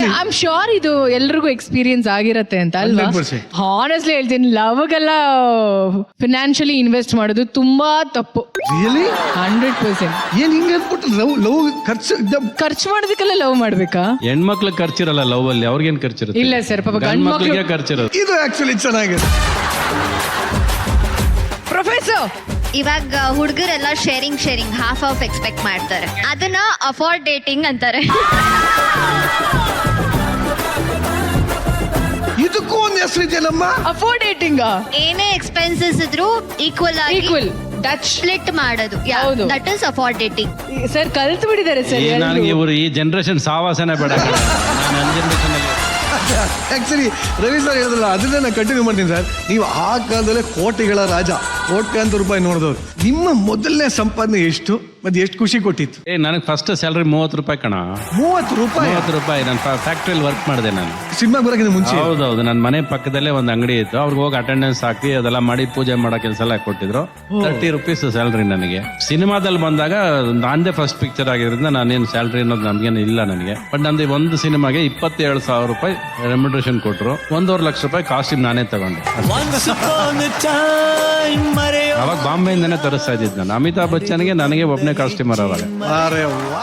I am sure ಇದು ಎಲ್ರಿಗೂ experience ಆಗಿರತ್ತೆ ಅಂತ ಅಲ್ವಾ? 100%. ಹಾನೆಸ್ಟ್ಲಿ ಹೇಳ್ತೀನಿ, ಲವ್ಗೆಲ್ಲ ಫಿನಾನ್ಷಿಯಲಿ ಇನ್ವೆಸ್ಟ್ ಮಾಡೋದು ತುಂಬಾ ತಪ್ಪು. ರಿಯಲಿ 100%. ಏನ್ ಹಿಂಗೆ ಅಂದ್ಬಿಟ್ಟು ಲವ್ ಖರ್ಚು ಮಾಡೋದಕ್ಕೆಲ್ಲ ಲವ್ ಮಾಡ್ಬೇಕಾ? ಹೆಣ್ಮಕ್ಳು ಖರ್ಚಿರಲ್ಲ ಲವ್ ಅಲ್ಲಿ, ಅವ್ರಿಗೇನ್ ಖರ್ಚಿರುತ್ತೆ? ಇಲ್ಲ ಸರ್, ಪಾಪ ಗಂಡ್ ಮಕ್ಳಿಗೆ ಖರ್ಚಿರೋದು. ಇದು ಆಕ್ಚುಲಿ ಚೆನ್ನಾಗಿದೆ. ಪ್ರೊಫೆಸರ್, ಇವಾಗ ಹುಡುಗರೆಲ್ಲ ಶೇರಿಂಗ್ ಹಾಫ್ ಎಕ್ಸ್ಪೆಕ್ಟ್ ಮಾಡ್ತಾರೆ. ಅದನ್ನ ಅಫೋರ್ಡ್ ಡೇಟಿಂಗ್ ಅಂತಾರೆ. ಇದಕ್ಕೂ ಒಂದು ಹೆಸರು ಇದೆಯಲ್ಲಮ್ಮ, ಅಫೋರ್ಡ್ ಡೇಟಿಂಗ್. ಏನೇ ಎಕ್ಸ್ಪೆನ್ಸಸ್ ಇದ್ರು ಈಕ್ವಲ್ ಆಗಿ ದಟ್ ಸ್ಪ್ಲಿಟ್ ಮಾಡೋದು. ಹೌದು. That is afford dating. Sir ಕಲ್ತು ಬಿಟ್ಟಿದ್ದಾರೆ ಸರ್. ನನಗೆ ಇವರು ಈ ಜನರೇಷನ್ ಸಾವಾಸನೆ ಬೇಡ. ನಾನು ಜನರೇಷನ್ ಅಲ್ಲಿ ಆಕ್ಚುಲಿ ರವಿ ಸರ್ ಹೇಳಿದ್ರಲ್ಲ, ಅದನ್ನೇ ನಾನು ಕಂಟಿನ್ಯೂ ಮಾಡ್ತೀನಿ ಸರ್. ನೀವು ಆ ಕಾಲದಲ್ಲೇ ಕೋಟಿಗಳ ರಾಜ, ಕೋಟ್ಯಾಂತರ ರೂಪಾಯಿ ನೋಡಿದವ್ರು. ನಿಮ್ಮ ಮೊದಲನೇ ಸಂಪಾದನೆ ಎಷ್ಟು ಮತ್ತೆ ಎಷ್ಟು ಖುಷಿ ಕೊಟ್ಟಿತ್ತು? ನನಗೆ ಫಸ್ಟ್ ಸ್ಯಾಲರಿ 30 ರೂಪಾಯಿ ಕಣ. 30 ರೂಪಾಯಿ? 30 ರೂಪಾಯಿ. ನಾನು ಫ್ಯಾಕ್ಟ್ರಿಯಲ್ಲಿ ವರ್ಕ್ ಮಾಡಿದೆ ನಾನು. ಸಿನಿಮಾ ಬರೋಕ್ಕಿಂತ ಮುಂಚೆ? ಹೌದೌದು. ನನ್ನ ಮನೆ ಪಕ್ಕದಲ್ಲೇ ಒಂದು ಅಂಗಡಿ ಇತ್ತು. ಅವ್ರಿಗೆ ಹೋಗಿ ಅಟೆಂಡೆನ್ಸ್ ಹಾಕಿ ಅದೆಲ್ಲ ಮಾಡಿ ಪೂಜೆ ಮಾಡೋ ಕೆಲಸ ಎಲ್ಲ ಕೊಟ್ಟಿದ್ರು. 30 ರೂಪೀಸ್ ಸ್ಯಾಲ್ರಿ ನನಗೆ. ಸಿನಿಮಾದಲ್ಲಿ ಬಂದಾಗ ನಂದೇ ಫಸ್ಟ್ ಪಿಕ್ಚರ್ ಆಗಿರೋದ್ರಿಂದ ನಾನೇನು ಸ್ಯಾಲ್ರಿ ಅನ್ನೋದು ನನ್ಗೇನು ಇಲ್ಲ ನನಗೆ. ಬಟ್ ನಂದು ಒಂದು ಸಿನಿಮಾಗೆ 27,000 ರೂಪಾಯಿ ರೆಮ್ಯುನರೇಷನ್ ಕೊಟ್ಟರು. 1.5 ಲಕ್ಷ ರೂಪಾಯಿ ಕಾಸ್ಟ್ಯೂಮ್ ನಾನೇ ತಗೊಂಡೆ. ಅವಾಗ ಬಾಂಬೆಯಿಂದನೇ ತರಿಸ್ತಾ ಇದ್ದಿದ್ದು ನಾನು. ಅಮಿತಾಬ್ ಬಚ್ಚನ್ಗೆ ನನಗೆ ಒಬ್ಬನೇ ಕಾಸ್ಟ್ಯೂಮರ್ ಅವಾಗ. ಅರೆ ವಾ.